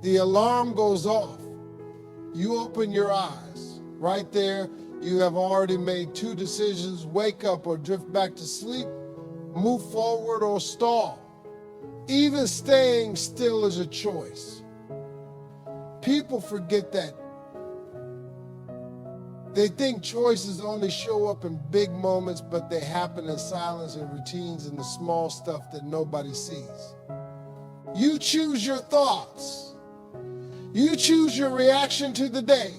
The alarm goes off. You open your eyes. Right there, you have already made two decisions: wake up or drift back to sleep, move forward or stall. Even staying still is a choice. People forget that. They think choices only show up in big moments, but they happen in silence and routines and the small stuff that nobody sees. You choose your thoughts. You choose your reaction to the day.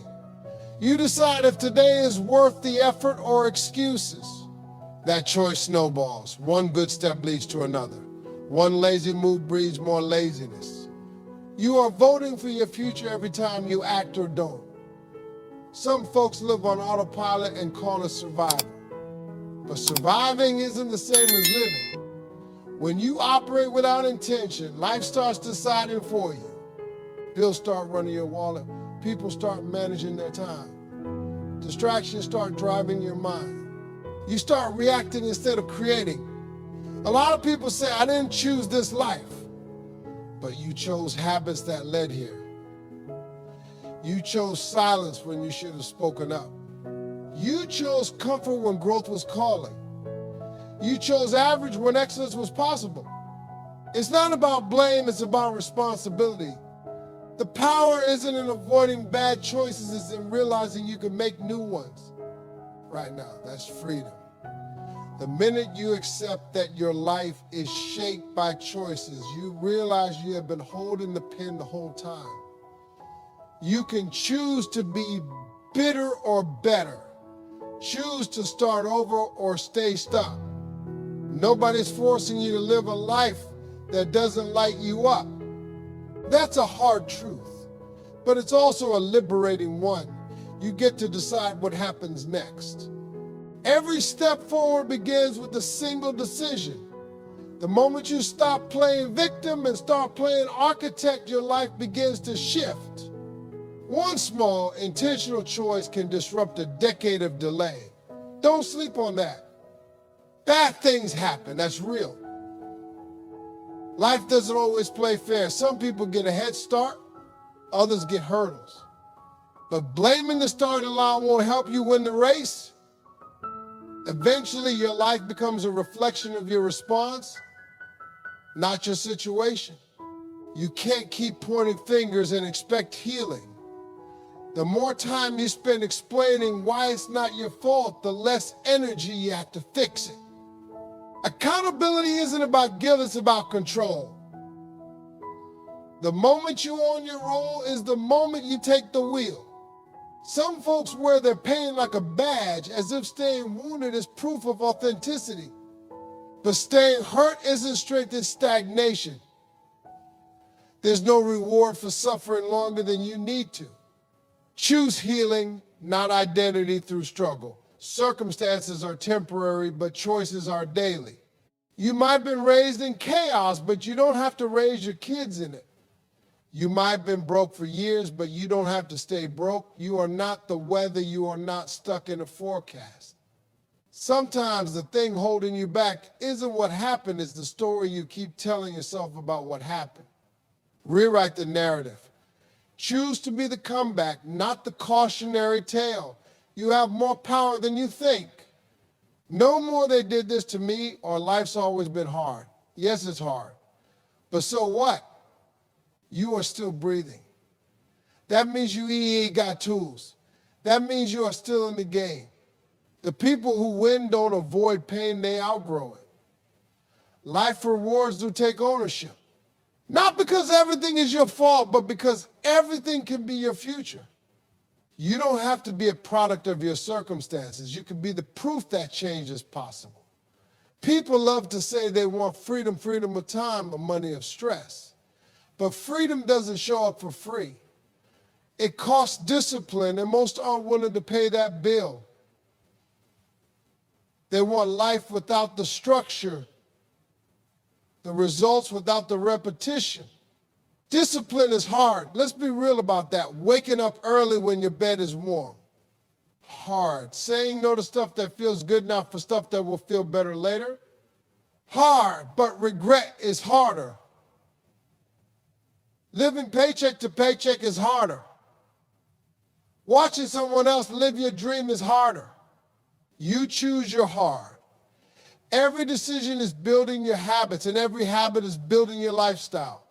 You decide if today is worth the effort or excuses. That choice snowballs. One good step leads to another. One lazy move breeds more laziness. You are voting for your future every time you act or don't. Some folks live on autopilot and call it survival. But surviving isn't the same as living. When you operate without intention, life starts deciding for you. Bills start running your wallet. People start managing their time. Distractions start driving your mind. You start reacting instead of creating. A lot of people say, I didn't choose this life, but you chose habits that led here. You chose silence when you should have spoken up. You chose comfort when growth was calling. You chose average when excellence was possible. It's not about blame, it's about responsibility. The power isn't in avoiding bad choices, it's in realizing you can make new ones. Right now, that's freedom. The minute you accept that your life is shaped by choices, you realize you have been holding the pen the whole time. You can choose to be bitter or better. Choose to start over or stay stuck. Nobody's forcing you to live a life that doesn't light you up. That's a hard truth, but it's also a liberating one. You get to decide what happens next. Every step forward begins with a single decision. The moment you stop playing victim and start playing architect, your life begins to shift. One small, intentional choice can disrupt a decade of delay. Don't sleep on that. Bad things happen, that's real. Life doesn't always play fair. Some people get a head start, others get hurdles. But blaming the starting line won't help you win the race. Eventually, your life becomes a reflection of your response, not your situation. You can't keep pointing fingers and expect healing. The more time you spend explaining why it's not your fault, the less energy you have to fix it. Accountability isn't about guilt, it's about control. The moment you own your role is the moment you take the wheel. Some folks wear their pain like a badge, as if staying wounded is proof of authenticity. But staying hurt isn't strength, it's stagnation. There's no reward for suffering longer than you need to. Choose healing, not identity through struggle. Circumstances are temporary, but choices are daily. You might have been raised in chaos, but you don't have to raise your kids in it. You might have been broke for years, but you don't have to stay broke. You are not the weather. You are not stuck in a forecast. Sometimes the thing holding you back isn't what happened, it's the story you keep telling yourself about what happened. Rewrite the narrative. Choose to be the comeback, not the cautionary tale. You have more power than you think. No more they did this to me or life's always been hard. Yes, it's hard. But so what? You are still breathing. That means you got tools. That means you are still in the game. The people who win don't avoid pain, they outgrow it. Life rewards who take ownership. Not because everything is your fault, but because everything can be your future. You don't have to be a product of your circumstances. You can be the proof that change is possible. People love to say they want freedom of time or money of stress. But freedom doesn't show up for free. It costs discipline, and most aren't willing to pay that bill. They want life without the structure, the results without the repetition. Discipline is hard. Let's be real about that. Waking up early when your bed is warm. Hard. Saying no to stuff that feels good now for stuff that will feel better later. Hard, but regret is harder. Living paycheck to paycheck is harder. Watching someone else live your dream is harder. You choose your hard. Every decision is building your habits, and every habit is building your lifestyle.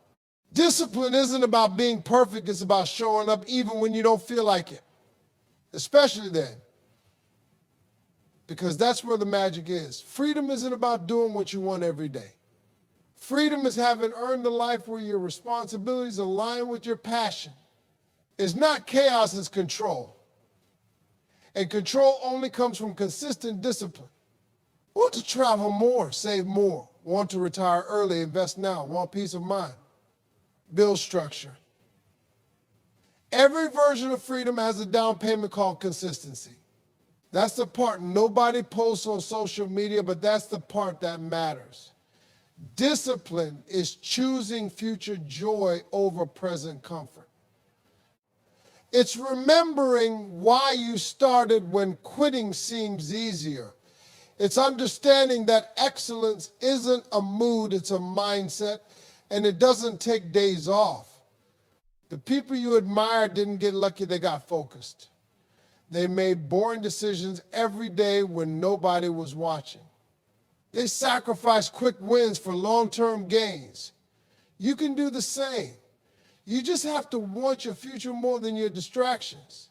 Discipline isn't about being perfect, it's about showing up even when you don't feel like it. Especially then. Because that's where the magic is. Freedom isn't about doing what you want every day. Freedom is having earned a life where your responsibilities align with your passion. It's not chaos, it's control. And control only comes from consistent discipline. Want to travel more, save more. Want to retire early, invest now. Want peace of mind. Build structure. Every version of freedom has a down payment called consistency. That's the part nobody posts on social media, but that's the part that matters. Discipline is choosing future joy over present comfort. It's remembering why you started when quitting seems easier. It's understanding that excellence isn't a mood, it's a mindset, and it doesn't take days off. The people you admire didn't get lucky, they got focused. They made boring decisions every day when nobody was watching. They sacrificed quick wins for long-term gains. You can do the same. You just have to want your future more than your distractions.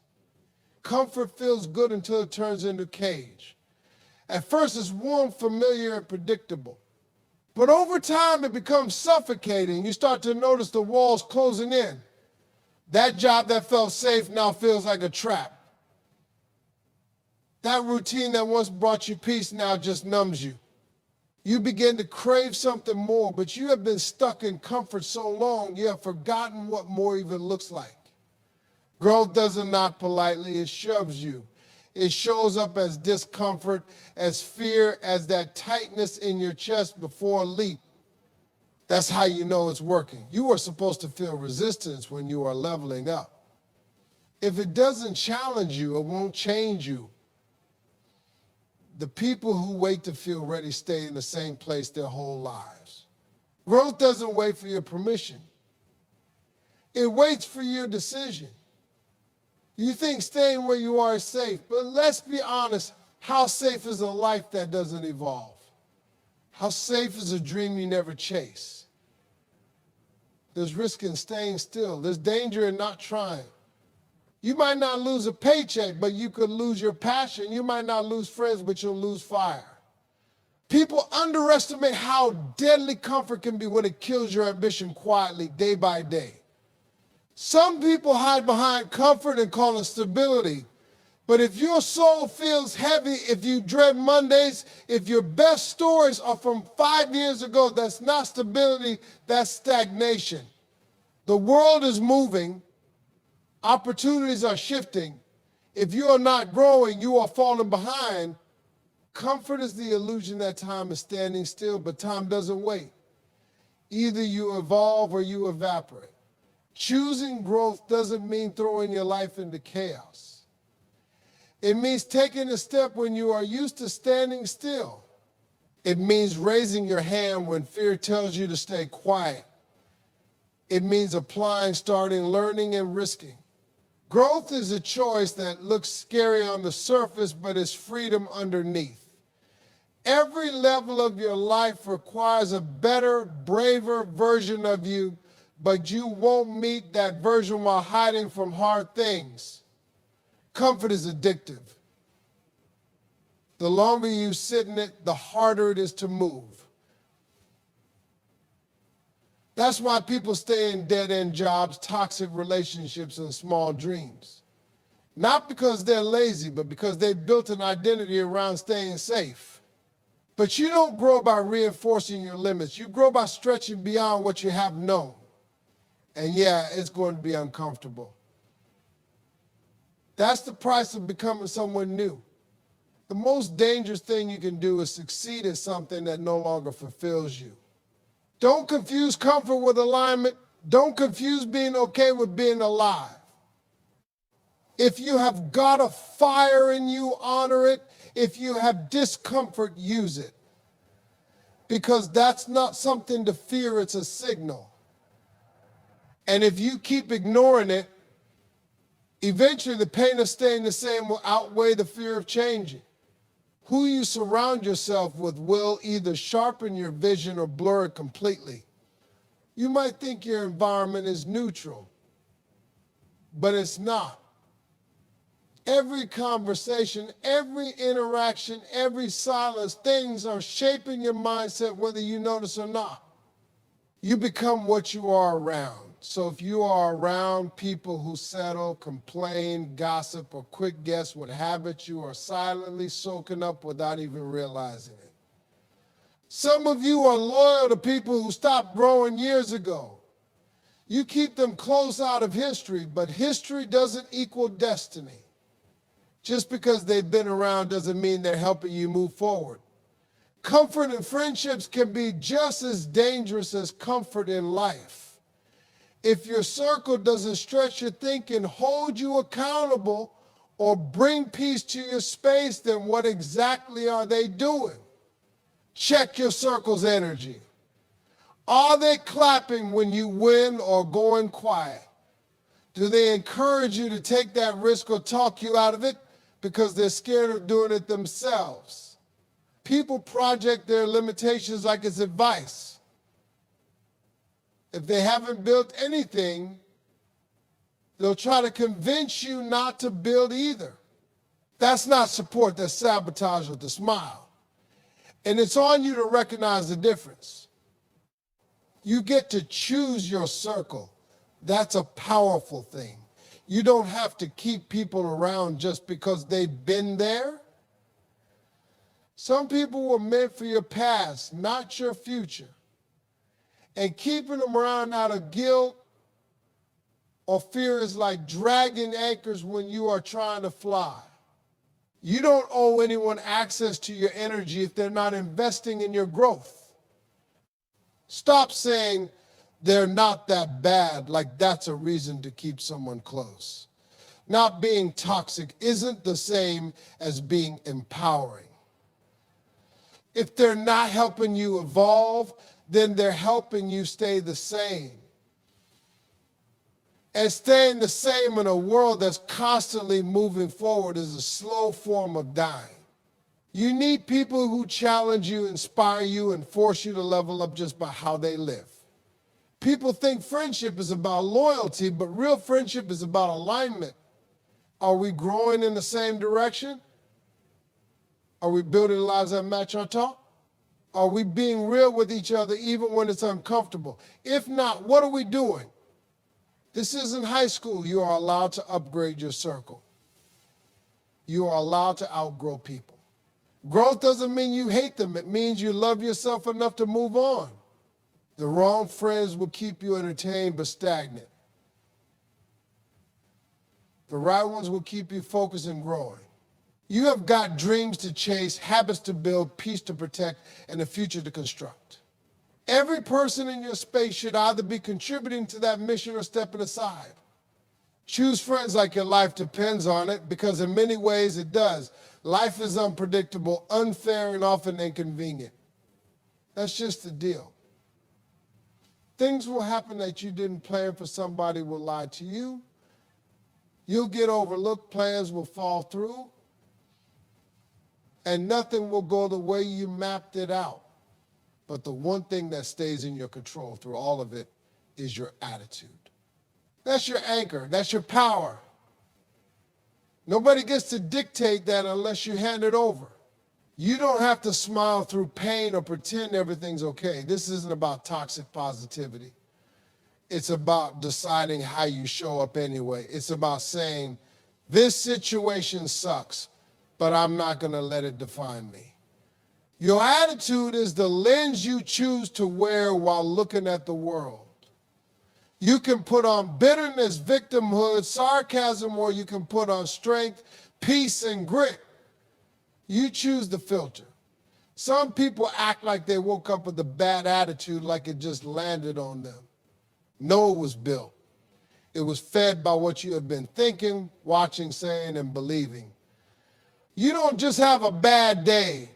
Comfort feels good until it turns into a cage. At first, it's warm, familiar, and predictable. But over time, it becomes suffocating. You start to notice the walls closing in. That job that felt safe now feels like a trap. That routine that once brought you peace now just numbs you. You begin to crave something more, but you have been stuck in comfort so long, you have forgotten what more even looks like. Growth doesn't knock politely, it shoves you. It shows up as discomfort, as fear, as that tightness in your chest before a leap. That's how you know it's working. You are supposed to feel resistance when you are leveling up. If it doesn't challenge you, it won't change you. The people who wait to feel ready stay in the same place their whole lives. Growth doesn't wait for your permission. It waits for your decision. You think staying where you are is safe, but let's be honest, how safe is a life that doesn't evolve? How safe is a dream you never chase? There's risk in staying still. There's danger in not trying. You might not lose a paycheck, but you could lose your passion. You might not lose friends, but you'll lose fire. People underestimate how deadly comfort can be when it kills your ambition quietly, day by day. Some people hide behind comfort and call it stability. But if your soul feels heavy, if you dread Mondays, if your best stories are from 5 years ago, that's not stability, that's stagnation. The world is moving. Opportunities are shifting. If you are not growing, you are falling behind. Comfort is the illusion that time is standing still, but time doesn't wait. Either you evolve or you evaporate. Choosing growth doesn't mean throwing your life into chaos. It means taking a step when you are used to standing still. It means raising your hand when fear tells you to stay quiet. It means applying, starting, learning, and risking. Growth is a choice that looks scary on the surface, but is freedom underneath. Every level of your life requires a better, braver version of you, but you won't meet that version while hiding from hard things. Comfort is addictive. The longer you sit in it, the harder it is to move. That's why people stay in dead-end jobs, toxic relationships, and small dreams. Not because they're lazy, but because they built an identity around staying safe. But you don't grow by reinforcing your limits. You grow by stretching beyond what you have known. And yeah, it's going to be uncomfortable. That's the price of becoming someone new. The most dangerous thing you can do is succeed at something that no longer fulfills you. Don't confuse comfort with alignment. Don't confuse being okay with being alive. If you have got a fire in you, honor it. If you have discomfort, use it. Because that's not something to fear, it's a signal. And if you keep ignoring it, eventually the pain of staying the same will outweigh the fear of changing. Who you surround yourself with will either sharpen your vision or blur it completely. You might think your environment is neutral, but it's not. Every conversation, every interaction, every silence, things are shaping your mindset whether you notice or not. You become what you are around. So if you are around people who settle, complain, gossip, or quick guess what habits you are silently soaking up without even realizing it. Some of you are loyal to people who stopped growing years ago. You keep them close out of history, but history doesn't equal destiny. Just because they've been around doesn't mean they're helping you move forward. Comfort in friendships can be just as dangerous as comfort in life. If your circle doesn't stretch your thinking, hold you accountable, or bring peace to your space, then what exactly are they doing? Check your circle's energy. Are they clapping when you win or going quiet? Do they encourage you to take that risk or talk you out of it because they're scared of doing it themselves? People project their limitations like it's advice. If they haven't built anything, they'll try to convince you not to build either. That's not support, that's sabotage with a smile. And it's on you to recognize the difference. You get to choose your circle. That's a powerful thing. You don't have to keep people around just because they've been there. Some people were meant for your past, not your future. And keeping them around out of guilt or fear is like dragging anchors when you are trying to fly. You don't owe anyone access to your energy if they're not investing in your growth. Stop saying they're not that bad like that's a reason to keep someone close. Not being toxic isn't the same as being empowering. If they're not helping you evolve, then they're helping you stay the same. And staying the same in a world that's constantly moving forward is a slow form of dying. You need people who challenge you, inspire you, and force you to level up just by how they live. People think friendship is about loyalty, but real friendship is about alignment. Are we growing in the same direction? Are we building lives that match our talk? Are we being real with each other even when it's uncomfortable? If not, what are we doing? This isn't high school. You are allowed to upgrade your circle. You are allowed to outgrow people. Growth doesn't mean you hate them. It means you love yourself enough to move on. The wrong friends will keep you entertained but stagnant. The right ones will keep you focused and growing. You have got dreams to chase, habits to build, peace to protect, and a future to construct. Every person in your space should either be contributing to that mission or stepping aside. Choose friends like your life depends on it, because in many ways it does. Life is unpredictable, unfair, and often inconvenient. That's just the deal. Things will happen that you didn't plan for. Somebody will lie to you. You'll get overlooked. Plans will fall through. And nothing will go the way you mapped it out. But the one thing that stays in your control through all of it is your attitude. That's your anchor. That's your power. Nobody gets to dictate that unless you hand it over. You don't have to smile through pain or pretend everything's okay. This isn't about toxic positivity. It's about deciding how you show up anyway. It's about saying, this situation sucks, but I'm not going to let it define me. Your attitude is the lens you choose to wear while looking at the world. You can put on bitterness, victimhood, sarcasm, or you can put on strength, peace, and grit. You choose the filter. Some people act like they woke up with a bad attitude, like it just landed on them. No, it was built. It was fed by what you have been thinking, watching, saying, and believing. You don't just have a bad day.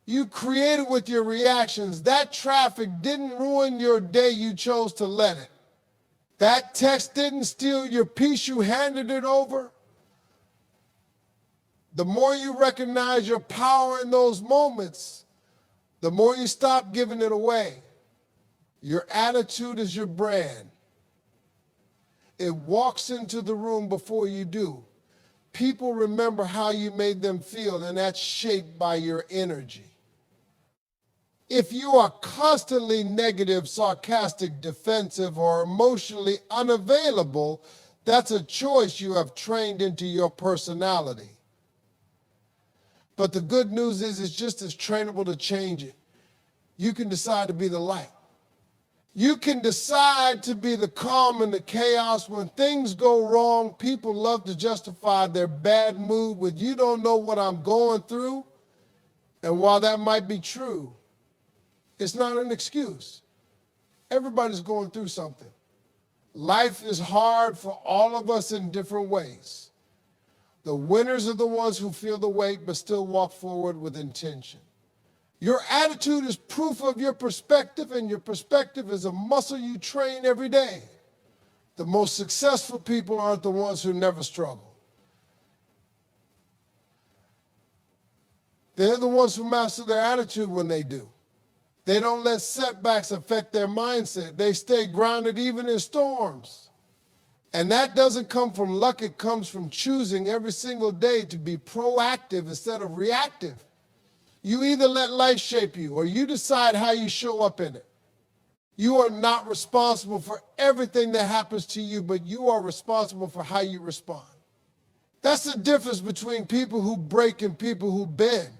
You created with your reactions. That traffic didn't ruin your day, you chose to let it. That text didn't steal your peace, you handed it over. The more you recognize your power in those moments, the more you stop giving it away. Your attitude is your brand. It walks into the room before you do. People remember how you made them feel, and that's shaped by your energy. If you are constantly negative, sarcastic, defensive, or emotionally unavailable, that's a choice you have trained into your personality. But the good news is it's just as trainable to change it. You can decide to be the light. You can decide to be the calm in the chaos. When things go wrong, people love to justify their bad mood with, "You don't know what I'm going through." And while that might be true, it's not an excuse. Everybody's going through something. Life is hard for all of us in different ways. The winners are the ones who feel the weight but still walk forward with intention. Your attitude is proof of your perspective, and your perspective is a muscle you train every day. The most successful people aren't the ones who never struggle. They're the ones who master their attitude when they do. They don't let setbacks affect their mindset. They stay grounded even in storms. And that doesn't come from luck. It comes from choosing every single day to be proactive instead of reactive. You either let life shape you or you decide how you show up in it. You are not responsible for everything that happens to you, but you are responsible for how you respond. That's the difference between people who break and people who bend.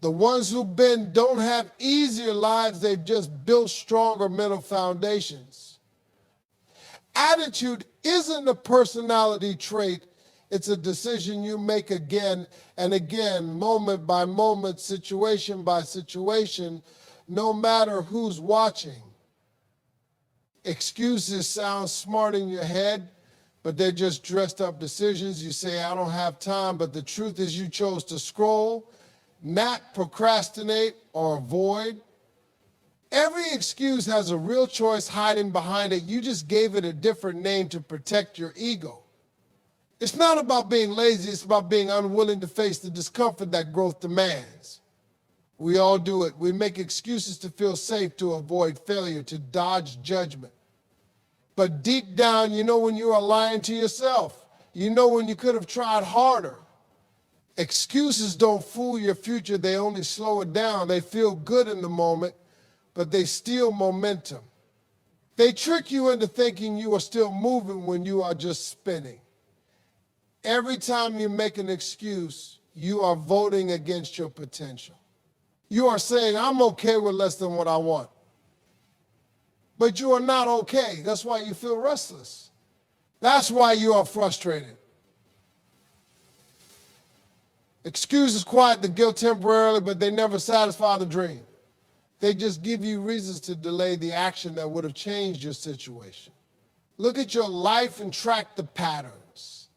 The ones who bend don't have easier lives, they've just built stronger mental foundations. Attitude isn't a personality trait, it's a decision you make again and again, moment by moment, situation by situation, no matter who's watching. Excuses sound smart in your head, but they're just dressed up decisions. You say, "I don't have time," but the truth is you chose to scroll, not procrastinate or avoid. Every excuse has a real choice hiding behind it. You just gave it a different name to protect your ego. It's not about being lazy, it's about being unwilling to face the discomfort that growth demands. We all do it. We make excuses to feel safe, to avoid failure, to dodge judgment. But deep down, you know when you are lying to yourself. You know when you could have tried harder. Excuses don't fool your future, they only slow it down. They feel good in the moment, but they steal momentum. They trick you into thinking you are still moving when you are just spinning. Every time you make an excuse, you are voting against your potential. You are saying, "I'm okay with less than what I want." But you are not okay. That's why you feel restless. That's why you are frustrated. Excuses quiet the guilt temporarily, but they never satisfy the dream. They just give you reasons to delay the action that would have changed your situation. Look at your life and track the patterns.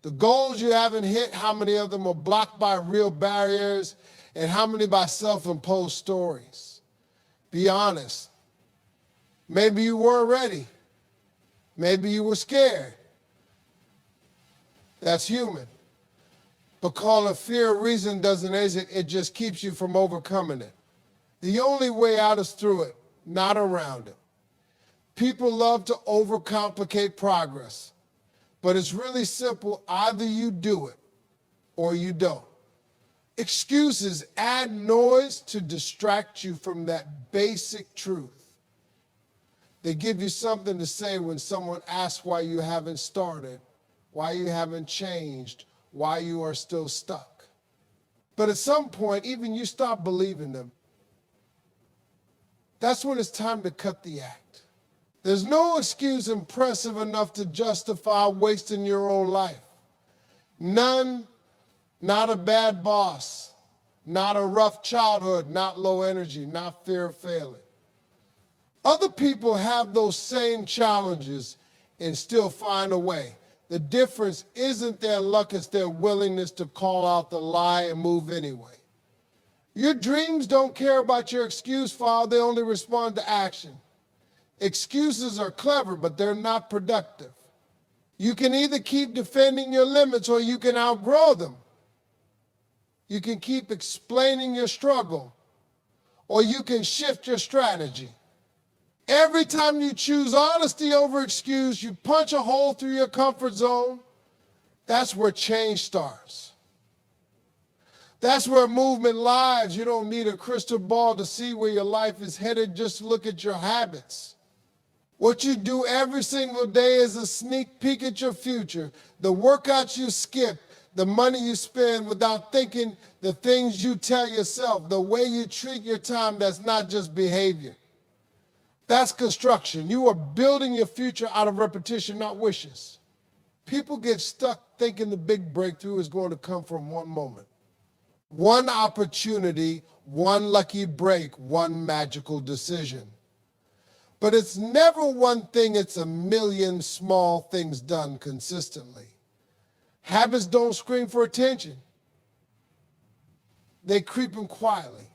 The goals you haven't hit, how many of them are blocked by real barriers, and how many by self-imposed stories? Be honest. Maybe you weren't ready. Maybe you were scared. That's human. But calling fear a reason doesn't exit, it just keeps you from overcoming it. The only way out is through it, not around it. People love to overcomplicate progress, but it's really simple. Either you do it or you don't. Excuses add noise to distract you from that basic truth. They give you something to say when someone asks why you haven't started, why you haven't changed, why you are still stuck. But at some point, even you stop believing them. That's when it's time to cut the act. There's no excuse impressive enough to justify wasting your own life. None, not a bad boss, not a rough childhood, not low energy, not fear of failing. Other people have those same challenges and still find a way. The difference isn't their luck, it's their willingness to call out the lie and move anyway. Your dreams don't care about your excuse file, they only respond to action. Excuses are clever, but they're not productive. You can either keep defending your limits or you can outgrow them. You can keep explaining your struggle or you can shift your strategy. Every time you choose honesty over excuse, you punch a hole through your comfort zone. That's where change starts. That's where movement lies. You don't need a crystal ball to see where your life is headed. Just look at your habits. What you do every single day is a sneak peek at your future. The workouts you skip, the money you spend without thinking, the things you tell yourself, the way you treat your time, that's not just behavior. That's construction. You are building your future out of repetition, not wishes. People get stuck thinking the big breakthrough is going to come from one moment. One opportunity, one lucky break, one magical decision. But it's never one thing, it's a million small things done consistently. Habits don't scream for attention. They creep in quietly.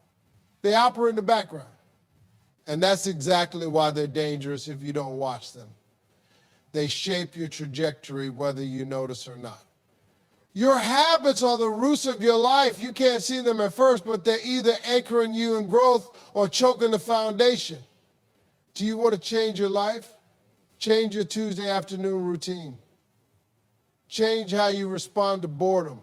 They operate in the background. And that's exactly why they're dangerous if you don't watch them. They shape your trajectory whether you notice or not. Your habits are the roots of your life. You can't see them at first, but they're either anchoring you in growth or choking the foundation. Do you want to change your life? Change your Tuesday afternoon routine. Change how you respond to boredom.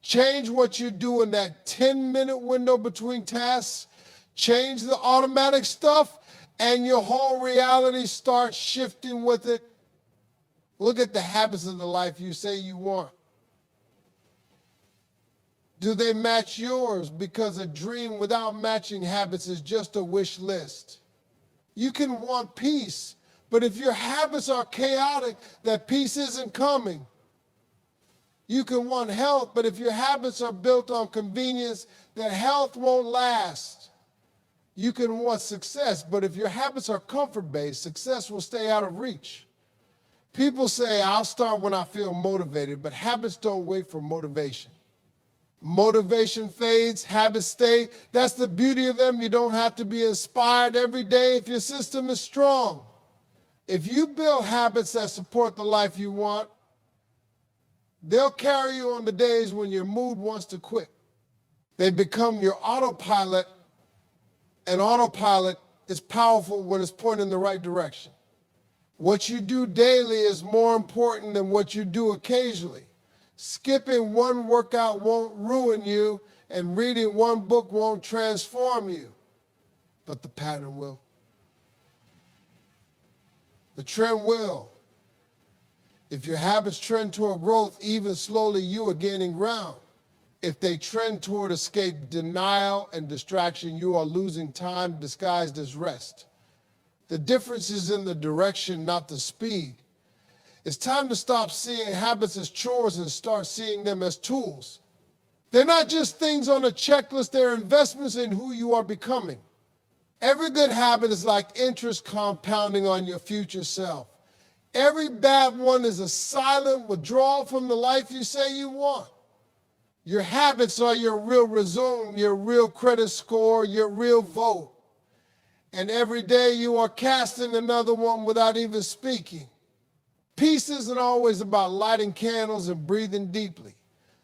Change what you do in that 10-minute window between tasks. Change the automatic stuff, and your whole reality starts shifting with it. Look at the habits of the life you say you want. Do they match yours? Because a dream without matching habits is just a wish list. You can want peace, but if your habits are chaotic, that peace isn't coming. You can want health, but if your habits are built on convenience, that health won't last. You can want success, but if your habits are comfort-based, success will stay out of reach. People say, I'll start when I feel motivated, but habits don't wait for motivation. Motivation fades, habits stay. That's the beauty of them. You don't have to be inspired every day if your system is strong. If you build habits that support the life you want, they'll carry you on the days when your mood wants to quit. They become your autopilot, and autopilot is powerful when it's pointing in the right direction. What you do daily is more important than what you do occasionally. Skipping one workout won't ruin you, and reading one book won't transform you, but the pattern will. The trend will. If your habits trend toward growth, even slowly, you are gaining ground. If they trend toward escape, denial, and distraction, you are losing time disguised as rest. The difference is in the direction, not the speed. It's time to stop seeing habits as chores and start seeing them as tools. They're not just things on a checklist, they're investments in who you are becoming. Every good habit is like interest compounding on your future self. Every bad one is a silent withdrawal from the life you say you want. Your habits are your real resume, your real credit score, your real vote. And every day you are casting another one without even speaking. Peace isn't always about lighting candles and breathing deeply.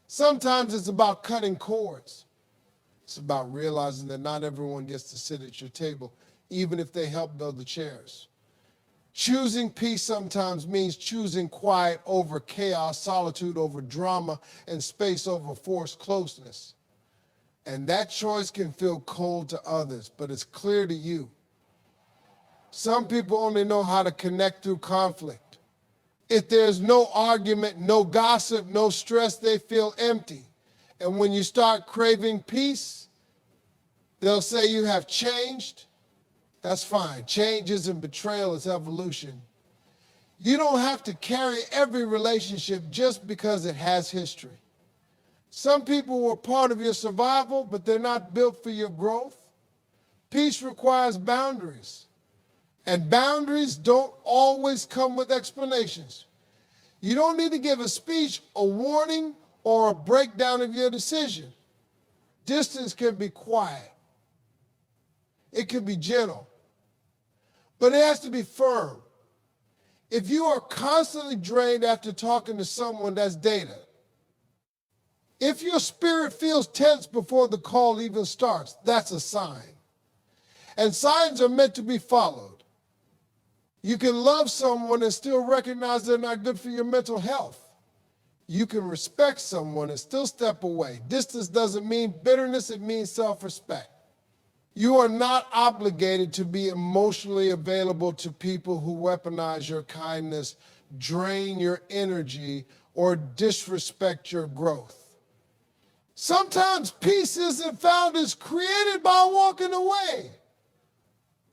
Sometimes it's about cutting cords. It's about realizing that not everyone gets to sit at your table, even if they help build the chairs. Choosing peace sometimes means choosing quiet over chaos, solitude over drama, and space over forced closeness. And that choice can feel cold to others, but it's clear to you. Some people only know how to connect through conflict. If there's no argument, no gossip, no stress, they feel empty. And when you start craving peace, they'll say you have changed. That's fine. Change isn't betrayal, it's evolution. You don't have to carry every relationship just because it has history. Some people were part of your survival, but they're not built for your growth. Peace requires boundaries. And boundaries don't always come with explanations. You don't need to give a speech, a warning, or a breakdown of your decision. Distance can be quiet. It can be gentle. But it has to be firm. If you are constantly drained after talking to someone, that's data. If your spirit feels tense before the call even starts, that's a sign. And signs are meant to be followed. You can love someone and still recognize they're not good for your mental health. You can respect someone and still step away. Distance doesn't mean bitterness, it means self-respect. You are not obligated to be emotionally available to people who weaponize your kindness, drain your energy, or disrespect your growth. Sometimes peace isn't found, it's created by walking away.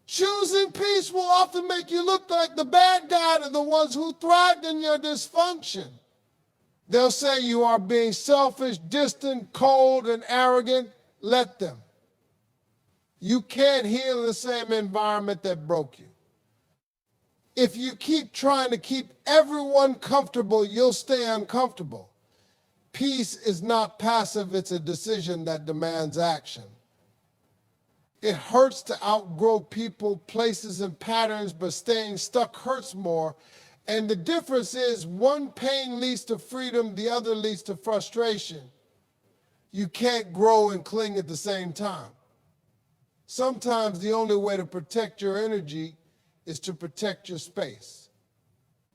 Choosing peace will often make you look like the bad guy to the ones who thrived in your dysfunction. They'll say you are being selfish, distant, cold, and arrogant. Let them. You can't heal the same environment that broke you. If you keep trying to keep everyone comfortable, you'll stay uncomfortable. Peace is not passive, it's a decision that demands action. It hurts to outgrow people, places, and patterns, but staying stuck hurts more. And the difference is one pain leads to freedom, the other leads to frustration. You can't grow and cling at the same time. Sometimes the only way to protect your energy is to protect your space.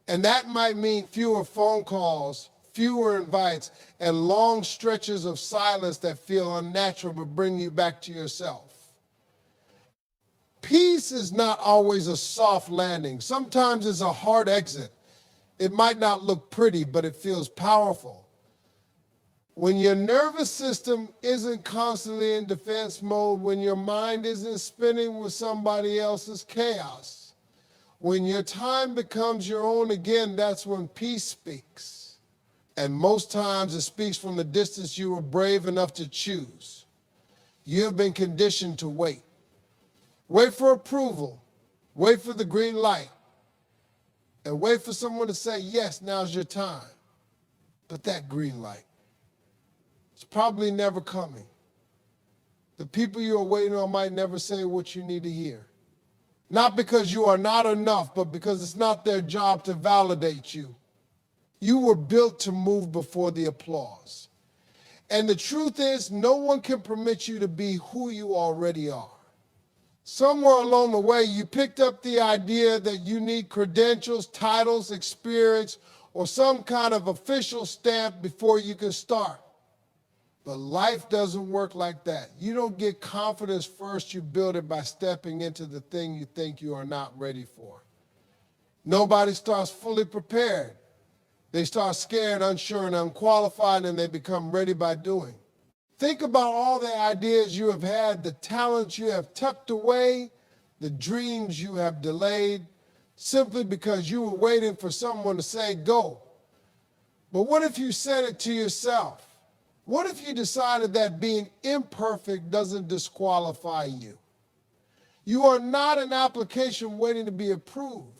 And that might mean fewer phone calls, fewer invites, and long stretches of silence that feel unnatural but bring you back to yourself. Peace is not always a soft landing. Sometimes it's a hard exit. It might not look pretty, but it feels powerful. When your nervous system isn't constantly in defense mode, when your mind isn't spinning with somebody else's chaos, when your time becomes your own again, that's when peace speaks. And most times it speaks from the distance you were brave enough to choose. You have been conditioned to wait. Wait for approval, wait for the green light, and wait for someone to say, yes, now's your time. But that green light, it's probably never coming. The people you are waiting on might never say what you need to hear. Not because you are not enough, but because it's not their job to validate you. You were built to move before the applause. And the truth is, no one can permit you to be who you already are. Somewhere along the way, you picked up the idea that you need credentials, titles, experience, or some kind of official stamp before you can start. But life doesn't work like that. You don't get confidence first, you build it by stepping into the thing you think you are not ready for. Nobody starts fully prepared. They start scared, unsure, and unqualified, and they become ready by doing. Think about all the ideas you have had, the talents you have tucked away, the dreams you have delayed, simply because you were waiting for someone to say go. But what if you said it to yourself? What if you decided that being imperfect doesn't disqualify you? You are not an application waiting to be approved.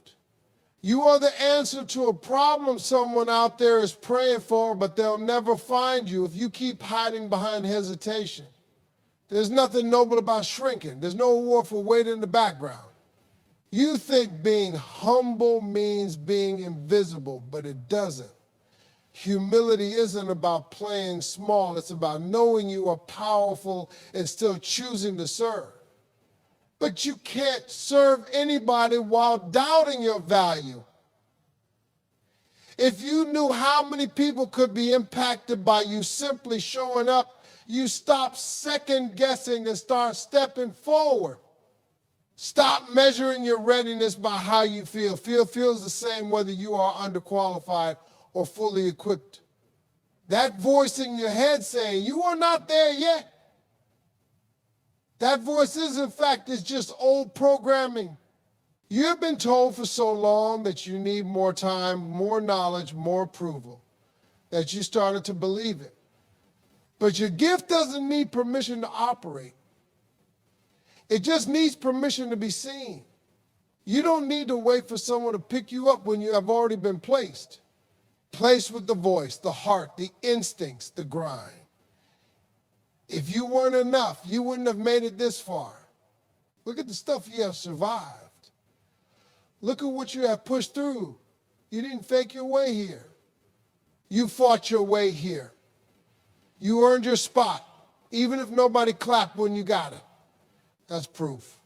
You are the answer to a problem someone out there is praying for, but they'll never find you if you keep hiding behind hesitation. There's nothing noble about shrinking. There's no award for waiting in the background. You think being humble means being invisible, but it doesn't. Humility isn't about playing small. It's about knowing you are powerful and still choosing to serve. But you can't serve anybody while doubting your value. If you knew how many people could be impacted by you simply showing up, you stop second guessing and start stepping forward. Stop measuring your readiness by how you feel. Feels the same whether you are underqualified or fully equipped. That voice in your head saying, you are not there yet. That voice is, in fact, it's just old programming. You have been told for so long that you need more time, more knowledge, more approval, that you started to believe it. But your gift doesn't need permission to operate. It just needs permission to be seen. You don't need to wait for someone to pick you up when you have already been placed. Placed with the voice, the heart, the instincts, the grind. If you weren't enough, you wouldn't have made it this far. Look at the stuff you have survived. Look at what you have pushed through. You didn't fake your way here. You fought your way here. You earned your spot, even if nobody clapped when you got it. That's proof.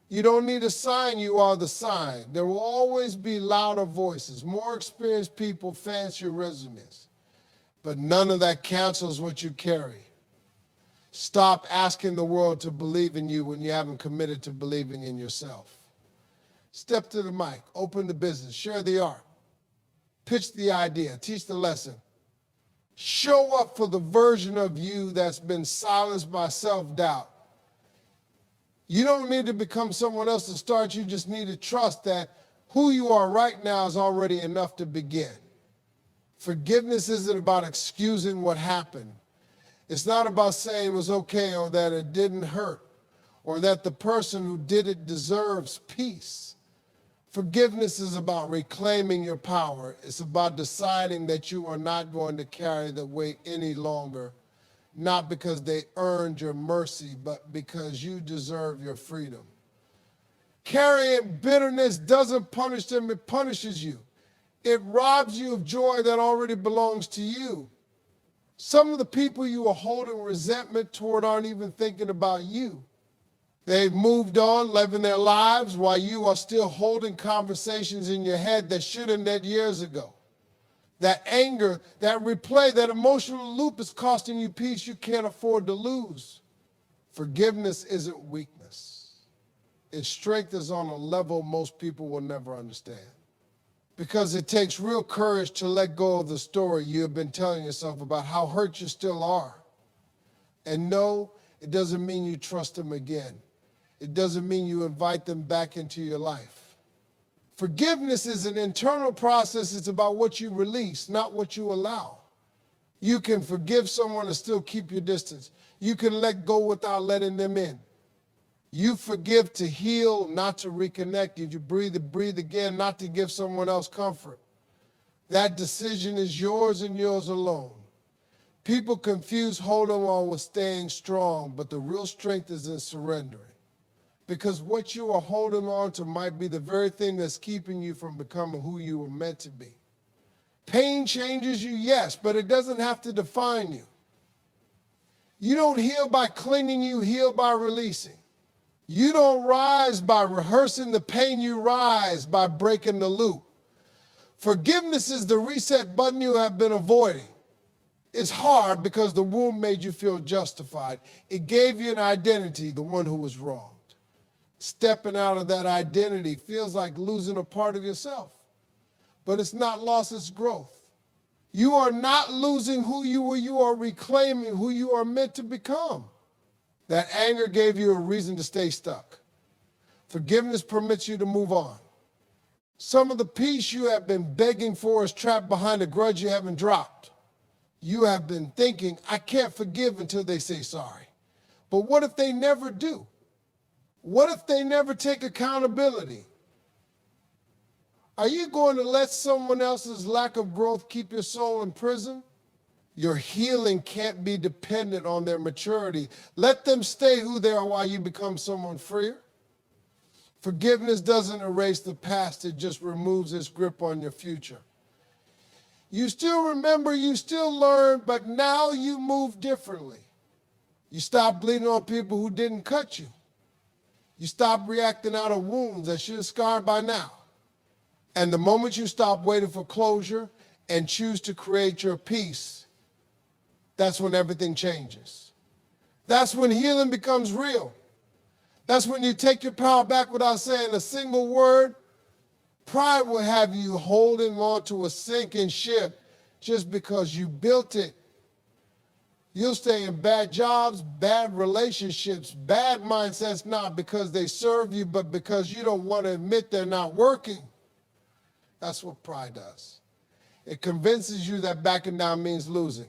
You don't need a sign, you are the sign. There will always be louder voices, more experienced people, fancier resumes. But none of that cancels what you carry. Stop asking the world to believe in you when you haven't committed to believing in yourself. Step to the mic, open the business, share the art, pitch the idea, teach the lesson. Show up for the version of you that's been silenced by self-doubt. You don't need to become someone else to start. You just need to trust that who you are right now is already enough to begin. Forgiveness isn't about excusing what happened. It's not about saying it was okay or that it didn't hurt or that the person who did it deserves peace. Forgiveness is about reclaiming your power. It's about deciding that you are not going to carry the weight any longer, not because they earned your mercy, but because you deserve your freedom. Carrying bitterness doesn't punish them, it punishes you. It robs you of joy that already belongs to you. Some of the people you are holding resentment toward aren't even thinking about you. They've moved on, living their lives, while you are still holding conversations in your head that should have ended years ago. That anger, that replay, that emotional loop is costing you peace you can't afford to lose. Forgiveness isn't weakness. Its strength is on a level most people will never understand. Because it takes real courage to let go of the story you have been telling yourself about how hurt you still are. And no, it doesn't mean you trust them again. It doesn't mean you invite them back into your life. Forgiveness is an internal process. It's about what you release, not what you allow. You can forgive someone and still keep your distance. You can let go without letting them in. You forgive to heal, not to reconnect. You breathe again, not to give someone else comfort. That decision is yours and yours alone. People confuse holding on with staying strong, but the real strength is in surrendering. Because what you are holding on to might be the very thing that's keeping you from becoming who you were meant to be. Pain changes you, yes, but it doesn't have to define you. You don't heal by clinging, you heal by releasing. You don't rise by rehearsing the pain, you rise by breaking the loop. Forgiveness is the reset button you have been avoiding. It's hard because the wound made you feel justified. It gave you an identity, the one who was wronged. Stepping out of that identity feels like losing a part of yourself. But it's not loss, it's growth. You are not losing who you were, you are reclaiming who you are meant to become. That anger gave you a reason to stay stuck. Forgiveness permits you to move on. Some of the peace you have been begging for is trapped behind a grudge you haven't dropped. You have been thinking, I can't forgive until they say sorry. But what if they never do? What if they never take accountability? Are you going to let someone else's lack of growth keep your soul in prison? Your healing can't be dependent on their maturity. Let them stay who they are while you become someone freer. Forgiveness doesn't erase the past, it just removes its grip on your future. You still remember, you still learn, but now you move differently. You stop bleeding on people who didn't cut you. You stop reacting out of wounds that should have scarred by now. And the moment you stop waiting for closure and choose to create your peace, that's when everything changes. That's when healing becomes real. That's when you take your power back without saying a single word. Pride will have you holding on to a sinking ship just because you built it. You'll stay in bad jobs, bad relationships, bad mindsets, not because they serve you, but because you don't want to admit they're not working. That's what pride does. It convinces you that backing down means losing.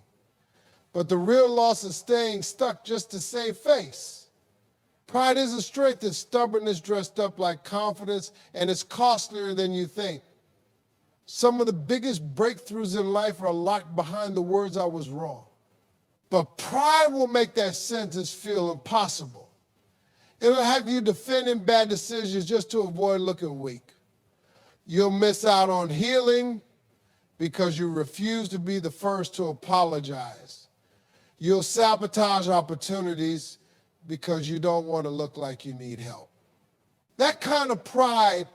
But the real loss is staying stuck just to save face. Pride isn't strength, it's stubbornness dressed up like confidence, and it's costlier than you think. Some of the biggest breakthroughs in life are locked behind the words I was wrong. But pride will make that sentence feel impossible. It'll have you defending bad decisions just to avoid looking weak. You'll miss out on healing because you refuse to be the first to apologize. You'll sabotage opportunities because you don't want to look like you need help. That kind of pride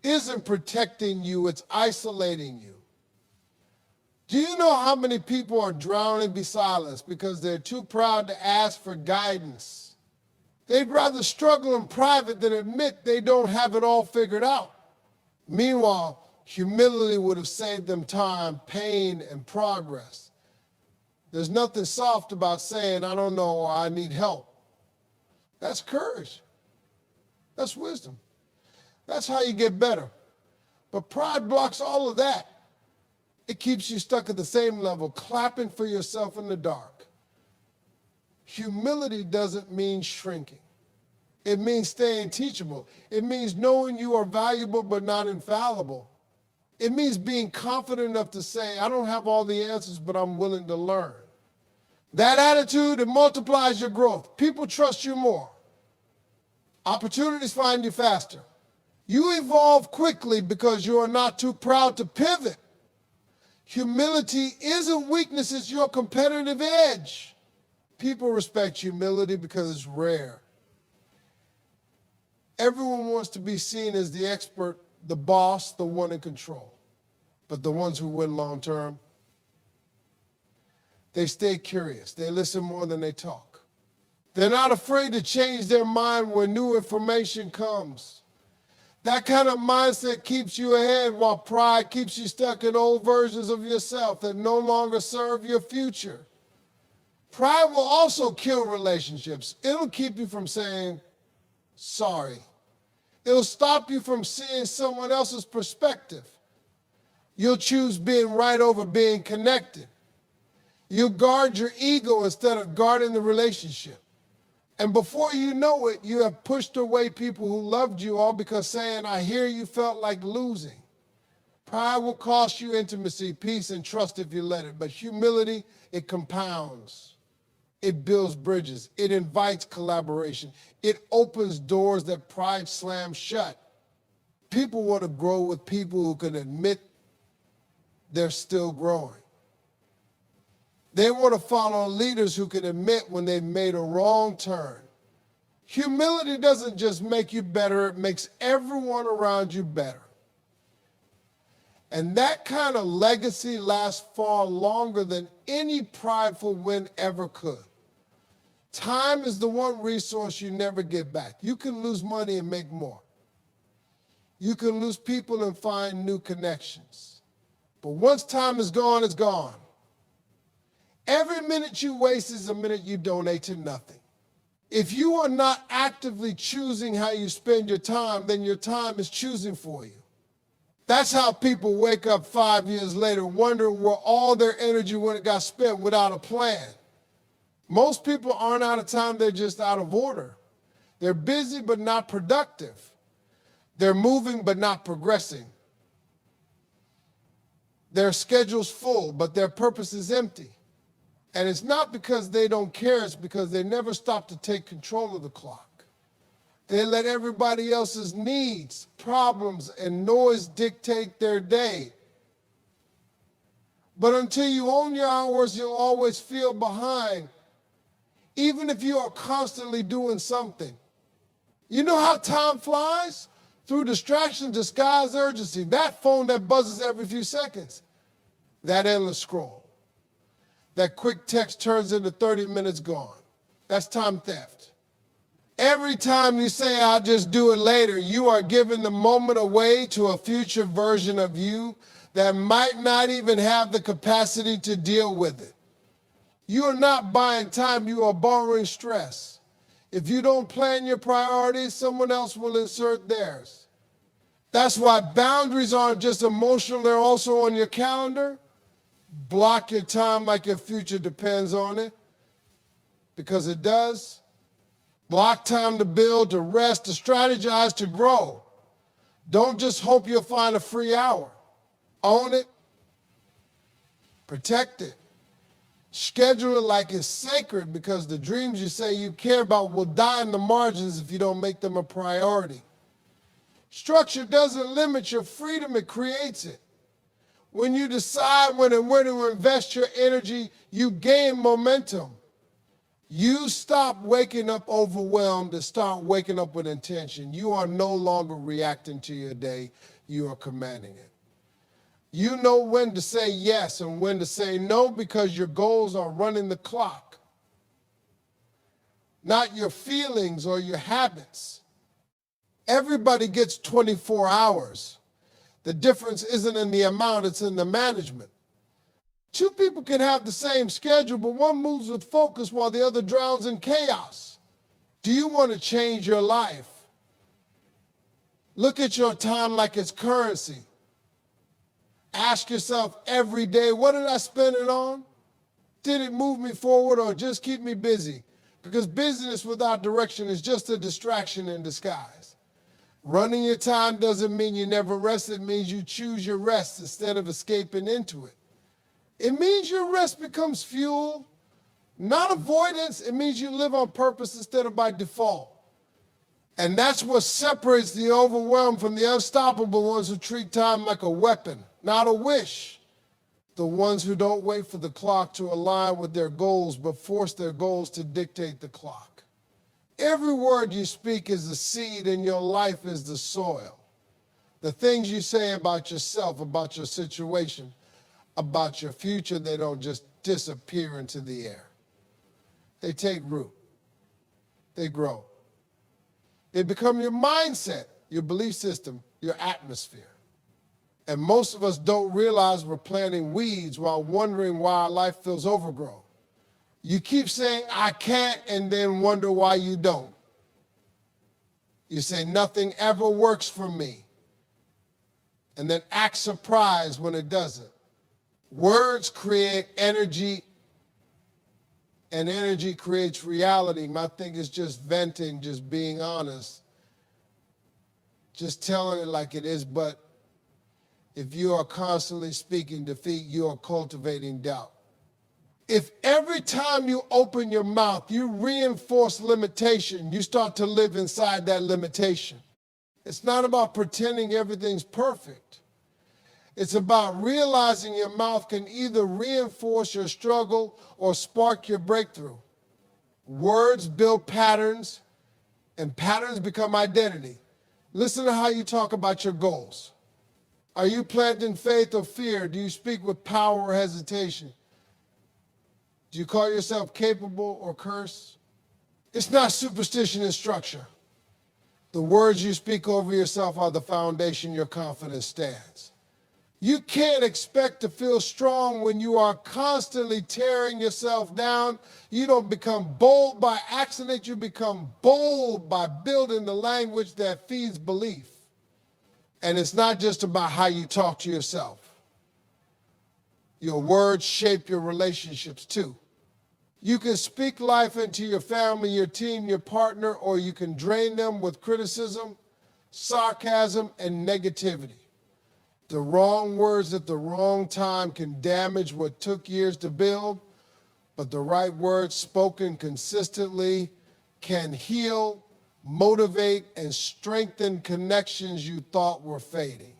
isn't protecting you, it's isolating you. Do you know how many people are drowning beside us because they're too proud to ask for guidance? They'd rather struggle in private than admit they don't have it all figured out. Meanwhile, humility would have saved them time, pain, and progress. There's nothing soft about saying, I don't know, or I need help. That's courage. That's wisdom. That's how you get better. But pride blocks all of that. It keeps you stuck at the same level, clapping for yourself in the dark. Humility doesn't mean shrinking. It means staying teachable. It means knowing you are valuable but not infallible. It means being confident enough to say, I don't have all the answers, but I'm willing to learn. That attitude, it multiplies your growth. People trust you more. Opportunities find you faster. You evolve quickly because you are not too proud to pivot. Humility isn't weakness, it's your competitive edge. People respect humility because it's rare. Everyone wants to be seen as the expert, the boss, the one in control. But the ones who win long term, they stay curious. They listen more than they talk. They're not afraid to change their mind when new information comes. That kind of mindset keeps you ahead while pride keeps you stuck in old versions of yourself that no longer serve your future. Pride will also kill relationships. It'll keep you from saying sorry. It'll stop you from seeing someone else's perspective. You'll choose being right over being connected. You'll guard your ego instead of guarding the relationship. And before you know it, you have pushed away people who loved you all because saying, I hear you felt like losing. Pride will cost you intimacy, peace, and trust if you let it. But humility, it compounds. It builds bridges. It invites collaboration. It opens doors that pride slams shut. People want to grow with people who can admit they're still growing. They want to follow leaders who can admit when they've made a wrong turn. Humility doesn't just make you better, it makes everyone around you better. And that kind of legacy lasts far longer than any prideful win ever could. Time is the one resource you never get back. You can lose money and make more. You can lose people and find new connections. But once time is gone, it's gone. Every minute you waste is a minute you donate to nothing. If you are not actively choosing how you spend your time, then your time is choosing for you. That's how people wake up 5 years later wondering where all their energy when it got spent without a plan. Most people aren't out of time, they're just out of order. They're busy but not productive. They're moving but not progressing. Their schedule's full, but their purpose is empty. And it's not because they don't care, it's because they never stop to take control of the clock. They let everybody else's needs, problems, and noise dictate their day. But until you own your hours, you'll always feel behind, even if you are constantly doing something. You know how time flies? Through distraction, disguised urgency. That phone that buzzes every few seconds. That endless scroll. That quick text turns into 30 minutes gone. That's time theft. Every time you say, I'll just do it later, you are giving the moment away to a future version of you that might not even have the capacity to deal with it. You are not buying time, you are borrowing stress. If you don't plan your priorities, someone else will insert theirs. That's why boundaries aren't just emotional, they're also on your calendar. Block your time like your future depends on it, because it does. Block time to build, to rest, to strategize, to grow. Don't just hope you'll find a free hour. Own it. Protect it. Schedule it like it's sacred, because the dreams you say you care about will die in the margins if you don't make them a priority. Structure doesn't limit your freedom, it creates it. When you decide when and where to invest your energy, you gain momentum. You stop waking up overwhelmed and start waking up with intention. You are no longer reacting to your day, you are commanding it. You know when to say yes and when to say no, because your goals are running the clock, not your feelings or your habits. Everybody gets 24 hours. The difference isn't in the amount, it's in the management. Two people can have the same schedule, but one moves with focus while the other drowns in chaos. Do you want to change your life? Look at your time like it's currency. Ask yourself every day, what did I spend it on? Did it move me forward or just keep me busy? Because busyness without direction is just a distraction in disguise. Running your time doesn't mean you never rest. It means you choose your rest instead of escaping into it. It means your rest becomes fuel, not avoidance. It means you live on purpose instead of by default. And that's what separates the overwhelmed from the unstoppable ones who treat time like a weapon, not a wish. The ones who don't wait for the clock to align with their goals, but force their goals to dictate the clock. Every word you speak is a seed, and your life is the soil. The things you say about yourself, about your situation, about your future, they don't just disappear into the air. They take root. They grow. They become your mindset, your belief system, your atmosphere. And most of us don't realize we're planting weeds while wondering why our life feels overgrown. You keep saying, I can't, and then wonder why you don't. You say, nothing ever works for me, and then act surprised when it doesn't. Words create energy, and energy creates reality. My thing is just venting, just being honest, just telling it like it is. But if you are constantly speaking defeat, you are cultivating doubt. If every time you open your mouth, you reinforce limitation, you start to live inside that limitation. It's not about pretending everything's perfect. It's about realizing your mouth can either reinforce your struggle or spark your breakthrough. Words build patterns, and patterns become identity. Listen to how you talk about your goals. Are you planting faith or fear? Do you speak with power or hesitation? Do you call yourself capable or cursed? It's not superstition and structure. The words you speak over yourself are the foundation your confidence stands. You can't expect to feel strong when you are constantly tearing yourself down. You don't become bold by accident. You become bold by building the language that feeds belief. And it's not just about how you talk to yourself. Your words shape your relationships too. You can speak life into your family, your team, your partner, or you can drain them with criticism, sarcasm, and negativity. The wrong words at the wrong time can damage what took years to build, but the right words spoken consistently can heal, motivate, and strengthen connections you thought were fading.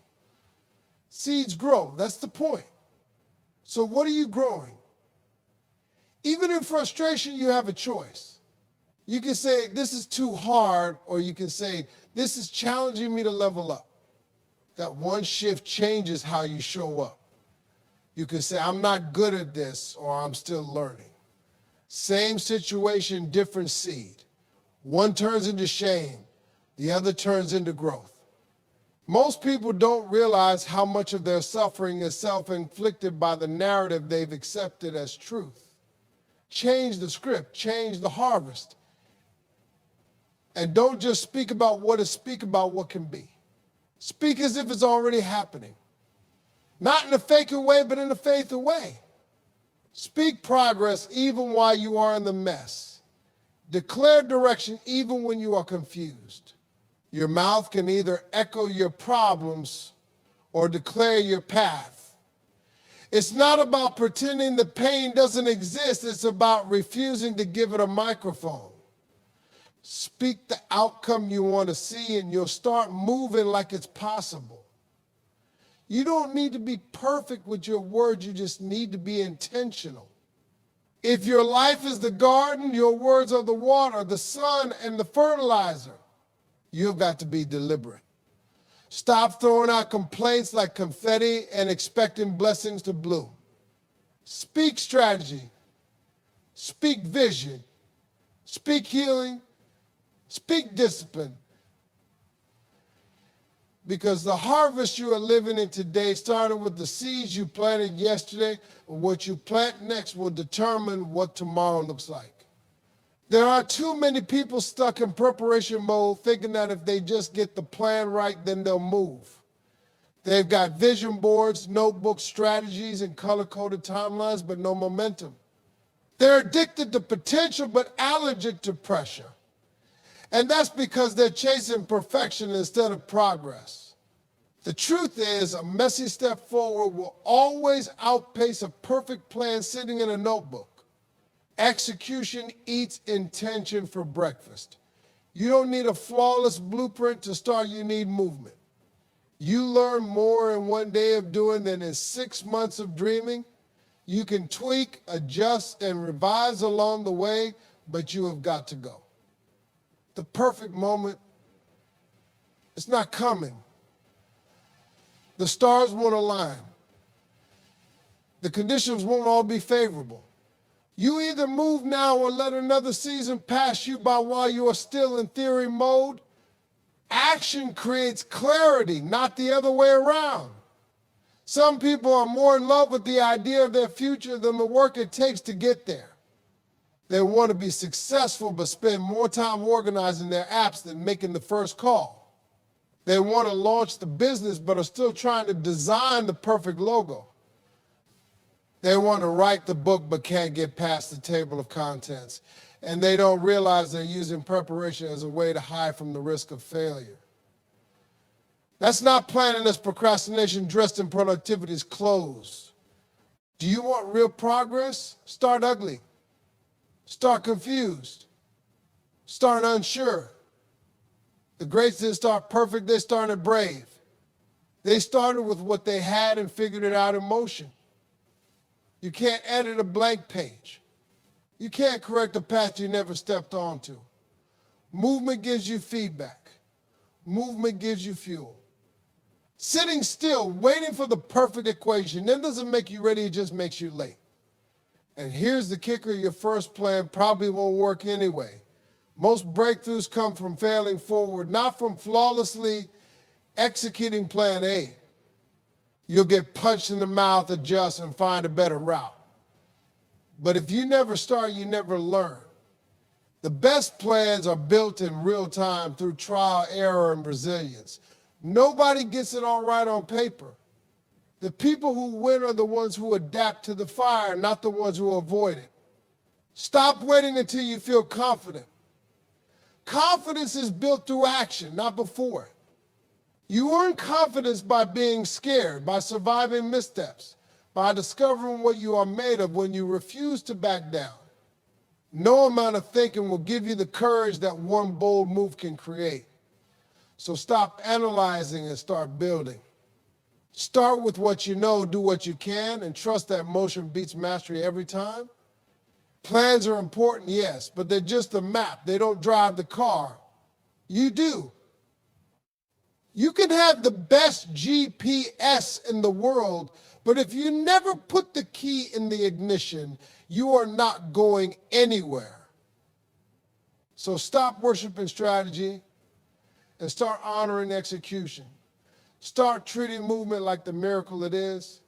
Seeds grow, that's the point. So what are you growing? Even in frustration, you have a choice. You can say, this is too hard, or you can say, this is challenging me to level up. That one shift changes how you show up. You can say, I'm not good at this, or I'm still learning. Same situation, different seed. One turns into shame, the other turns into growth. Most people don't realize how much of their suffering is self-inflicted by the narrative they've accepted as truth. Change the script, change the harvest. And don't just speak about what is, speak about what can be. Speak as if it's already happening. Not in a faker way, but in a faithful way. Speak progress even while you are in the mess. Declare direction even when you are confused. Your mouth can either echo your problems or declare your path. It's not about pretending the pain doesn't exist. It's about refusing to give it a microphone. Speak the outcome you want to see and you'll start moving like it's possible. You don't need to be perfect with your words. You just need to be intentional. If your life is the garden, your words are the water, the sun, and the fertilizer. You've got to be deliberate. Stop throwing out complaints like confetti and expecting blessings to bloom. Speak strategy. Speak vision. Speak healing. Speak discipline. Because the harvest you are living in today started with the seeds you planted yesterday. What you plant next will determine what tomorrow looks like. There are too many people stuck in preparation mode thinking that if they just get the plan right, then they'll move. They've got vision boards, notebooks, strategies, and color-coded timelines, but no momentum. They're addicted to potential, but allergic to pressure. And that's because they're chasing perfection instead of progress. The truth is, a messy step forward will always outpace a perfect plan sitting in a notebook. Execution eats intention for breakfast. You don't need a flawless blueprint to start, you need movement. You learn more in one day of doing than in 6 months of dreaming. You can tweak, adjust, and revise along the way, but you have got to go. The perfect moment, it's not coming. The stars won't align. The conditions won't all be favorable. You either move now or let another season pass you by while you are still in theory mode. Action creates clarity, not the other way around. Some people are more in love with the idea of their future than the work it takes to get there. They want to be successful but spend more time organizing their apps than making the first call. They want to launch the business but are still trying to design the perfect logo. They want to write the book but can't get past the table of contents. And they don't realize they're using preparation as a way to hide from the risk of failure. That's not planning, that's procrastination dressed in productivity's clothes. Do you want real progress? Start ugly. Start confused. Start unsure. The greats didn't start perfect, they started brave. They started with what they had and figured it out in motion. You can't edit a blank page. You can't correct a path you never stepped onto. Movement gives you feedback. Movement gives you fuel. Sitting still, waiting for the perfect equation, that doesn't make you ready, it just makes you late. And here's the kicker, your first plan probably won't work anyway. Most breakthroughs come from failing forward, not from flawlessly executing plan A. You'll get punched in the mouth, adjust, and find a better route. But if you never start, you never learn. The best plans are built in real time through trial, error, and resilience. Nobody gets it all right on paper. The people who win are the ones who adapt to the fire, not the ones who avoid it. Stop waiting until you feel confident. Confidence is built through action, not before it. You earn confidence by being scared, by surviving missteps, by discovering what you are made of when you refuse to back down. No amount of thinking will give you the courage that one bold move can create. So stop analyzing and start building. Start with what you know, do what you can, and trust that motion beats mastery every time. Plans are important, yes, but they're just a map. They don't drive the car. You do. You can have the best GPS in the world, but if you never put the key in the ignition, you are not going anywhere. So stop worshiping strategy and start honoring execution. Start treating movement like the miracle it is,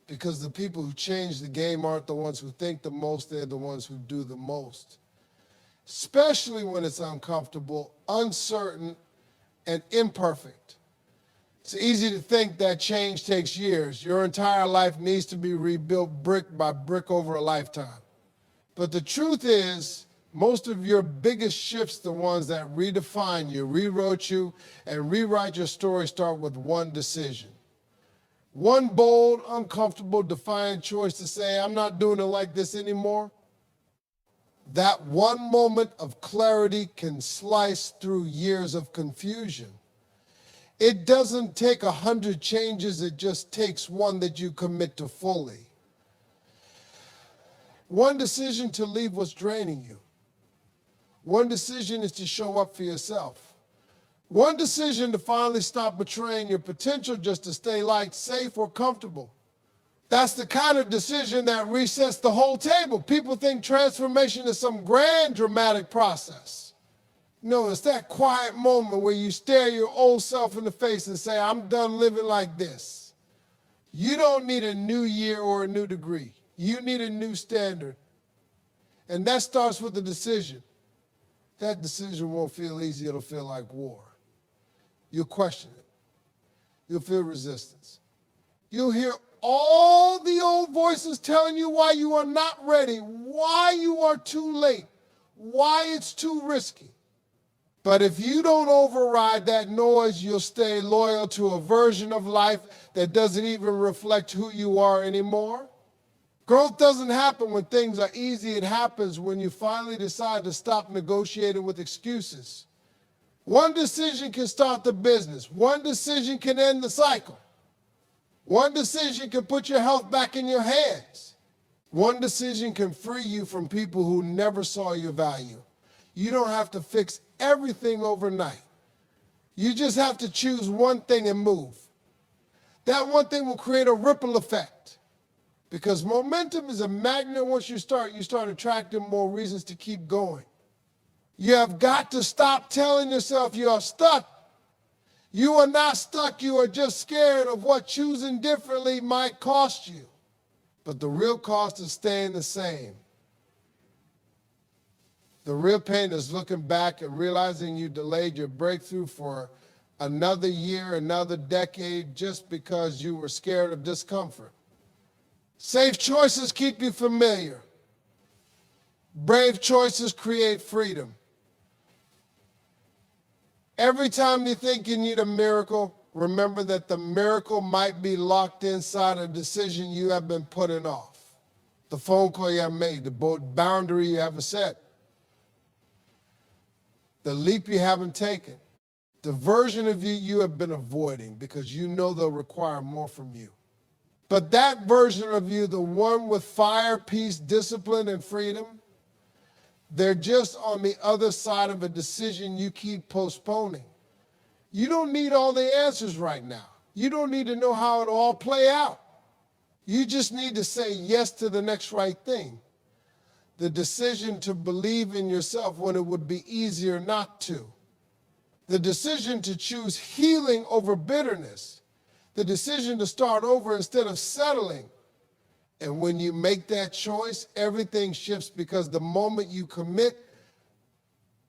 because the people who change the game aren't the ones who think the most, they're the ones who do the most. Especially when it's uncomfortable, uncertain, and imperfect. It's easy to think that change takes years. Your entire life needs to be rebuilt brick by brick over a lifetime. But the truth is, most of your biggest shifts, the ones that redefine you, rewrote you, and rewrite your story start with one decision. One bold, uncomfortable, defiant choice to say, I'm not doing it like this anymore. That one moment of clarity can slice through years of confusion. It doesn't take 100 changes, it just takes one that you commit to fully. One decision to leave what's draining you. One decision is to show up for yourself. One decision to finally stop betraying your potential just to stay light, safe, or comfortable. That's the kind of decision that resets the whole table. People think transformation is some grand, dramatic process. No, it's that quiet moment where you stare your old self in the face and say, I'm done living like this. You don't need a new year or a new degree. You need a new standard. And that starts with a decision. That decision won't feel easy. It'll feel like war. You'll question it. You'll feel resistance. You'll hear all the old voices telling you why you are not ready, why you are too late, why it's too risky. But if you don't override that noise, you'll stay loyal to a version of life that doesn't even reflect who you are anymore. Growth doesn't happen when things are easy. It happens when you finally decide to stop negotiating with excuses. One decision can start the business. One decision can end the cycle. One decision can put your health back in your hands. One decision can free you from people who never saw your value. You don't have to fix everything overnight. You just have to choose one thing and move. That one thing will create a ripple effect. Because momentum is a magnet. Once you start attracting more reasons to keep going. You have got to stop telling yourself you are stuck. You are not stuck. You are just scared of what choosing differently might cost you. But the real cost is staying the same. The real pain is looking back and realizing you delayed your breakthrough for another year, another decade, just because you were scared of discomfort. Safe choices keep you familiar. Brave choices create freedom. Every time you think you need a miracle, remember that the miracle might be locked inside a decision you have been putting off. The phone call you have made, the boundary you haven't set, the leap you haven't taken, the version of you you have been avoiding because you know they'll require more from you. But that version of you, the one with fire, peace, discipline, and freedom, they're just on the other side of a decision you keep postponing. You don't need all the answers right now. You don't need to know how it'll all play out. You just need to say yes to the next right thing. The decision to believe in yourself when it would be easier not to. The decision to choose healing over bitterness. The decision to start over instead of settling. And when you make that choice, everything shifts because the moment you commit,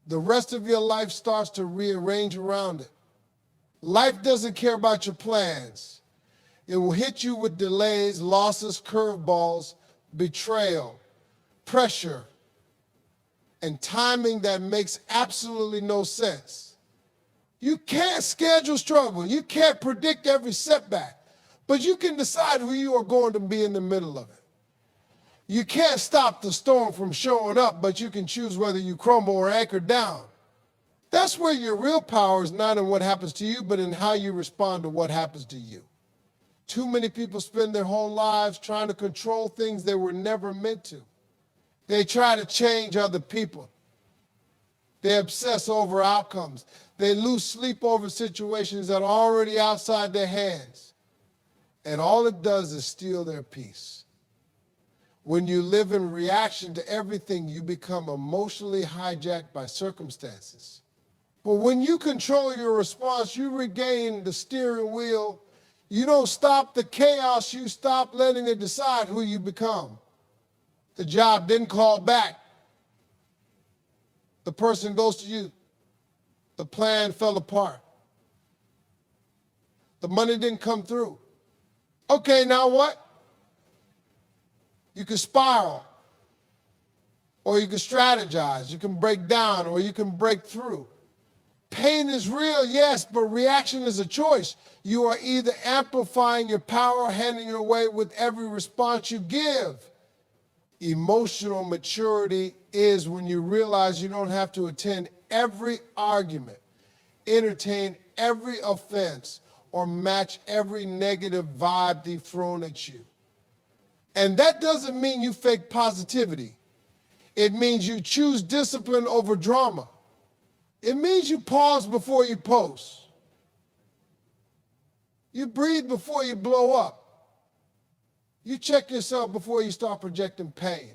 the rest of your life starts to rearrange around it. Life doesn't care about your plans. It will hit you with delays, losses, curveballs, betrayal, pressure, and timing that makes absolutely no sense. You can't schedule struggle. You can't predict every setback. But you can decide who you are going to be in the middle of it. You can't stop the storm from showing up, but you can choose whether you crumble or anchor down. That's where your real power is not in what happens to you, but in how you respond to what happens to you. Too many people spend their whole lives trying to control things they were never meant to. They try to change other people. They obsess over outcomes. They lose sleep over situations that are already outside their hands. And all it does is steal their peace. When you live in reaction to everything, you become emotionally hijacked by circumstances. But when you control your response, you regain the steering wheel. You don't stop the chaos, you stop letting it decide who you become. The job didn't call back. The person goes to you. The plan fell apart. The money didn't come through. Okay, now what? You can spiral, or you can strategize, you can break down, or you can break through. Pain is real, yes, but reaction is a choice. You are either amplifying your power or handing your way with every response you give. Emotional maturity is when you realize you don't have to attend every argument, entertain every offense, or match every negative vibe thrown at you. And that doesn't mean you fake positivity. It means you choose discipline over drama. It means you pause before you post. You breathe before you blow up. You check yourself before you start projecting pain.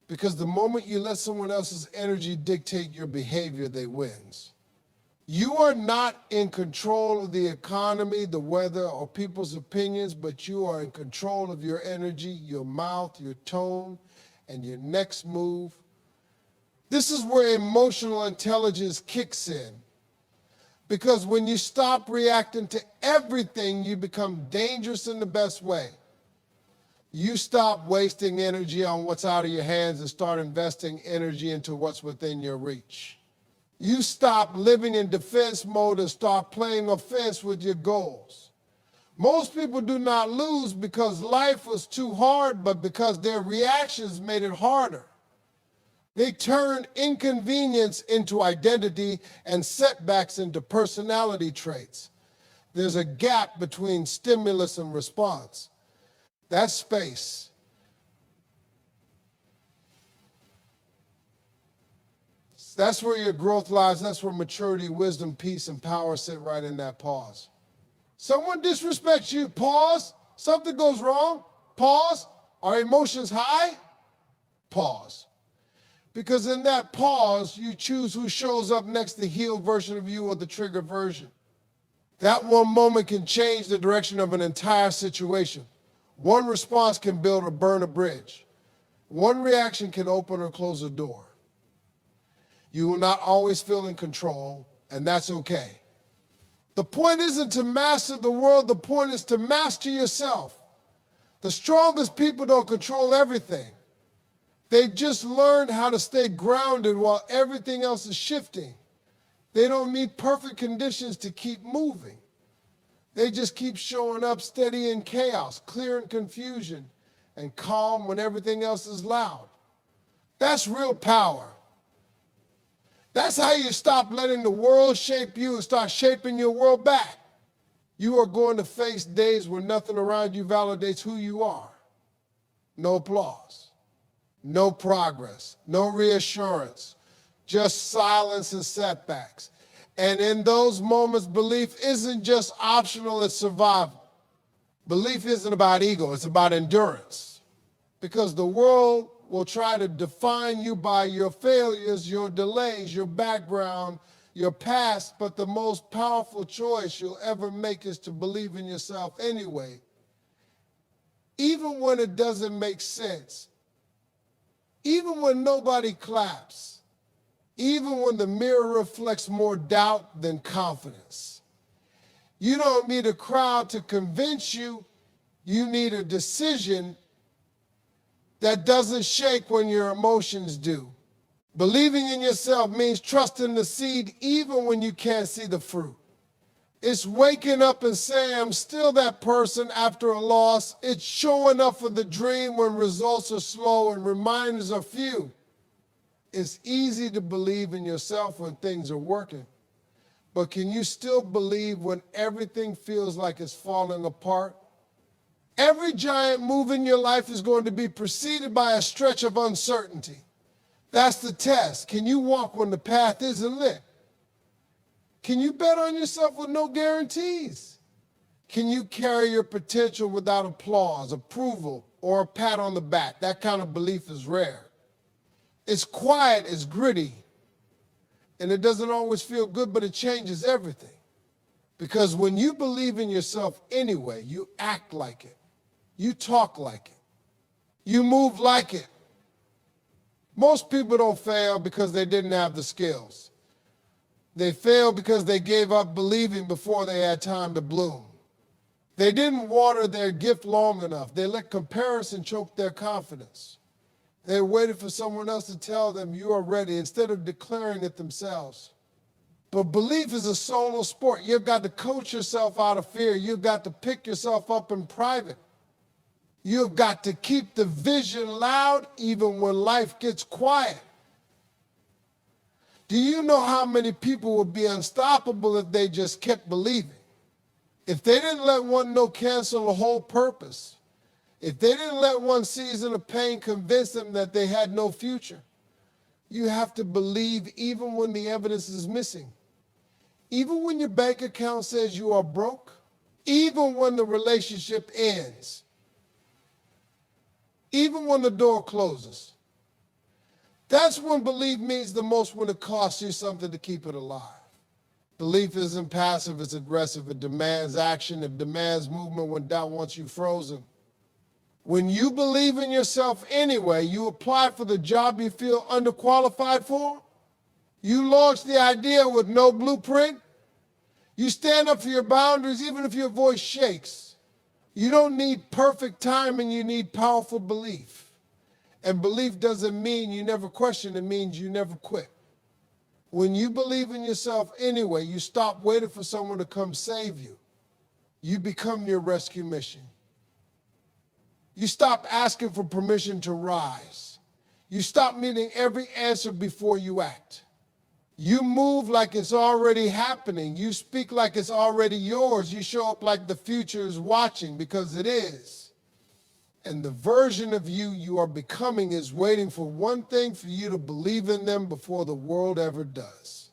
Because the moment you let someone else's energy dictate your behavior, they wins. You are not in control of the economy, the weather, or people's opinions, but you are in control of your energy, your mouth, your tone, and your next move. This is where emotional intelligence kicks in. Because when you stop reacting to everything, you become dangerous in the best way. You stop wasting energy on what's out of your hands and start investing energy into what's within your reach. You stop living in defense mode and start playing offense with your goals. Most people do not lose because life was too hard, but because their reactions made it harder. They turn inconvenience into identity and setbacks into personality traits. There's a gap between stimulus and response. That space. That's where your growth lies. That's where maturity, wisdom, peace, and power sit, right in that pause. Someone disrespects you, pause. Something goes wrong, pause. Are emotions high? Pause. Because in that pause, you choose who shows up next, the healed version of you or the triggered version. That one moment can change the direction of an entire situation. One response can build or burn a bridge. One reaction can open or close a door. You will not always feel in control, and that's okay. The point isn't to master the world, the point is to master yourself. The strongest people don't control everything. They've just learned how to stay grounded while everything else is shifting. They don't need perfect conditions to keep moving. They just keep showing up steady in chaos, clear in confusion, and calm when everything else is loud. That's real power. That's how you stop letting the world shape you and start shaping your world back. You are going to face days where nothing around you validates who you are. No applause, no progress, no reassurance, just silence and setbacks. And in those moments, belief isn't just optional, it's survival. Belief isn't about ego, it's about endurance. Because the world will try to define you by your failures, your delays, your background, your past, but the most powerful choice you'll ever make is to believe in yourself anyway. Even when it doesn't make sense, even when nobody claps, even when the mirror reflects more doubt than confidence. You don't need a crowd to convince you, you need a decision that doesn't shake when your emotions do. Believing in yourself means trusting the seed even when you can't see the fruit. It's waking up and saying, I'm still that person after a loss. It's showing up for the dream when results are slow and reminders are few. It's easy to believe in yourself when things are working. But can you still believe when everything feels like it's falling apart? Every giant move in your life is going to be preceded by a stretch of uncertainty. That's the test. Can you walk when the path isn't lit? Can you bet on yourself with no guarantees? Can you carry your potential without applause, approval, or a pat on the back? That kind of belief is rare. It's quiet, it's gritty, and it doesn't always feel good, but it changes everything. Because when you believe in yourself anyway, you act like it. You talk like it. You move like it. Most people don't fail because they didn't have the skills. They fail because they gave up believing before they had time to bloom. They didn't water their gift long enough. They let comparison choke their confidence. They waited for someone else to tell them you are ready instead of declaring it themselves. But belief is a solo sport. You've got to coach yourself out of fear. You've got to pick yourself up in private. You've got to keep the vision loud even when life gets quiet. Do you know how many people would be unstoppable if they just kept believing? If they didn't let one no cancel the whole purpose. If they didn't let one season of pain convince them that they had no future. You have to believe even when the evidence is missing. Even when your bank account says you are broke. Even when the relationship ends. Even when the door closes. That's when belief means the most, when it costs you something to keep it alive. Belief isn't passive, it's aggressive. It demands action, it demands movement when doubt wants you frozen. When you believe in yourself anyway, you apply for the job you feel underqualified for. You launch the idea with no blueprint. You stand up for your boundaries even if your voice shakes. You don't need perfect timing, you need powerful belief. And belief doesn't mean you never question, it means you never quit. When you believe in yourself anyway, you stop waiting for someone to come save you. You become your rescue mission. You stop asking for permission to rise. You stop needing every answer before you act. You move like it's already happening. You speak like it's already yours. You show up like the future is watching, because it is. And the version of you you are becoming is waiting for one thing: for you to believe in them before the world ever does.